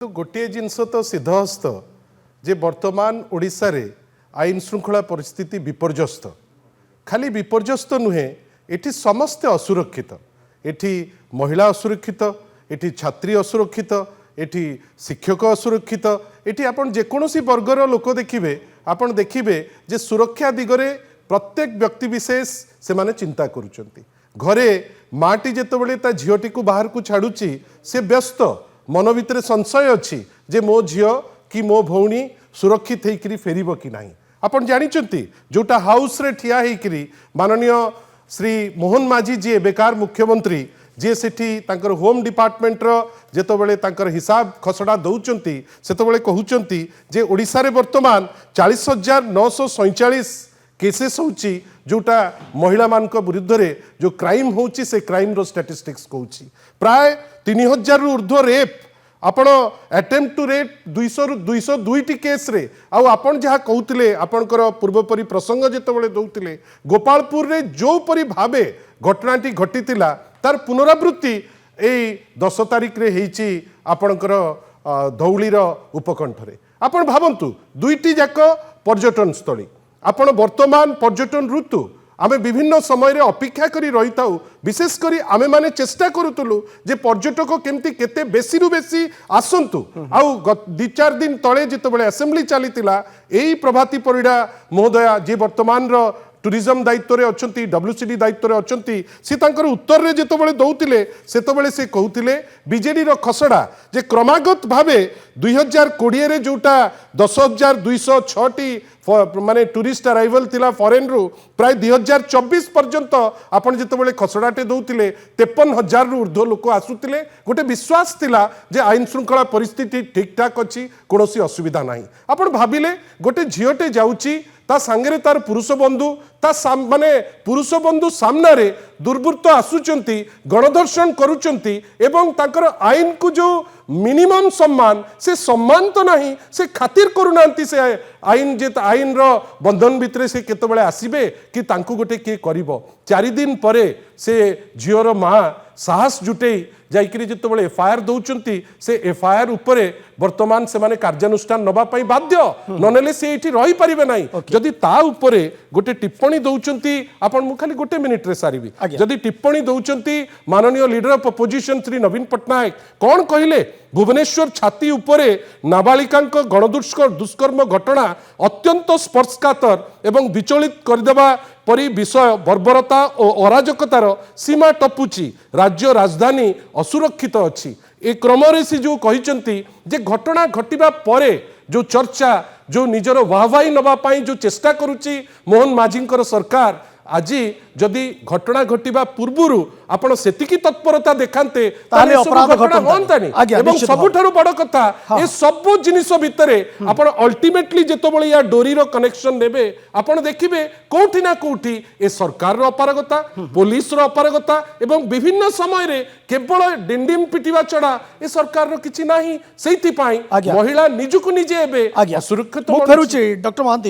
तो गोटे जिनस तो सिद्धहस्त जे वर्तमान ओडिशा रे आईन श्रृंखला परिस्थिति विपर्यस्त खाली विपर्यस्त नुहे एठी समस्ते असुरक्षित एठी महिला असुरक्षित एठी छात्री असुरक्षित एठी शिक्षक असुरक्षित एठी आपण जेकोसी वर्गर लोक देखिबे आपण देखिबे जे सुरक्षा दिगरे प्रत्येक व्यक्ति विशेष से माने चिंता करूचंती घरे माटी जेतबेले ता झियोटी को बाहर को छाड़ुची से व्यस्त मन भितर संशय अच्छी जे मो झियो कि मो भौणी सुरक्षित होकर फेरब कि ना आपन जानिचंती जोटा हाउस रे ठिया होकर माननीय श्री मोहन माझी जी बेकार मुख्यमंत्री जी सेठी तांकर होम डिपार्टमेंट रो जेतबेले तांकर हिसाब खसड़ा दौचंती सेतबेले कहउचंती जे ओडिसा रे वर्तमान 40,947 केसेस होची जोटा महिला मानक विरुद्ध रे जो क्राइम होची से क्राइम रो स्टैटिस्टिक्स कहउची प्राय 3000 रु ऊर्ध्व रेप आपण अटेम्प्ट टू रेप 202 टी केस रे आउ आपण जहाँ कहते आपणकर पूर्वपरी प्रसंग जेतबेले दौतिले गोपालपुर रे जो परी भावे घटनाटी घटीतिला तार पुनरावृत्ति एई 10 तारिख रे हेची आपणकर धौलीर उपकंठ रे आपण भावंतु दुईटी जाक पर्यटन स्थली आपण वर्तमान पर्यटन ऋतु आमे विभिन्न समय रे अपेक्षा करी रही थाउ विशेष करी आमे माने चेष्टा करूतलु जे पर्यटक केमती केते बेसी रु बेसी आसंतु आउ 2-4 दिन तळे जेतबेले असेंबली चलीतिला एई प्रभाती परिडा महोदया जे वर्तमान रो टूरिज्म दायित्व रे अछंती WCD दायित्व रे अछंती से तांकर उत्तर रे जेतबेले दउतिले सेतबेले से कहउतिले बीजेडी रो खसड़ा जे क्रमागत भावे 2020 रे जोटा 10,206 टी माने टूरिस्ट अराइवल थिला फॉरेन रु प्राय 2024 पर्यंत आपण जेतबेले खसड़ाटे दउतिले 53,000 रु ऊर्ध्व लोक आसुतिले गोटे विश्वास थिला जे आईन श्रृंखला परिस्थिति ठीक ठाक अछि कोनोसी असुविधा नाही आपण भाबिले गोटे झियोटे जाउची ता सांगरे तार पुरुष बंधु ता माने पुरुष बंधु सामना रे दुर्बृत्त आसुचंती गणदर्शन करूचंती एवं ताकर आईन को जो मिनिमम सम्मान से सम्मान तो नहीं से खातिर करूनांती से आईन जे आईन रो बंधन भितरे से केतबेले आसीबे कि तांकु गोटे के करिवो 4 दिन परे से झियोर माँ साहस जुटे जाइकरी जेतबेले एफआईआर दउचंती से एफआईआर उपरे वर्तमान से माने कार्यानुष्ठान नबा पई बाध्य ननेले से एठी रही परिबे नाही जदि ता उपरे गोटे टिप्पणी दउचंती आपण मु खाली गोटे मिनिट रे सारिबी जदि टिप्पणी दउचंती माननीय लीडर ऑफ अपोजिशन श्री नवीन पटनायक कोन कहिले भुवनेश्वर छाती उपरे नाबालिकांक दुष्कर्म घटना अत्यंत स्पर्शकातर एवं विचलित करदेवा परी विषय बर्बरता और अराजकतार सीमा टपुची राज्य राजधानी असुरक्षित अच्छी ए क्रम से जो कहते जे घटना घटिबा परे जो चर्चा जो निजर वाहवाही नबा पाई जो चेष्टा करुची मोहन माझींकर सरकार आज जदि घटना घटिबा पूर्वरु आपण सेतिकी तत्परता देखांते ताले अपराध घटना होंतानी एवं सबुठारु बड़ कथा ए सब जिनिस भितरे आपण अल्टीमेटली जेतबेले या डोरी रो कनेक्शन नेबे आपण देखिबे कोठी ना कोठी ए सरकार रो अपारगता पुलिस रो अपारगता एवं विभिन्न समय रे केवल डिंडिम पिटिवा चढ़ा ए सरकार रो किछि नाही सेति पाई महिला निजुकु निजे एबे असुरक्षित फेरुची डॉक्टर महांती।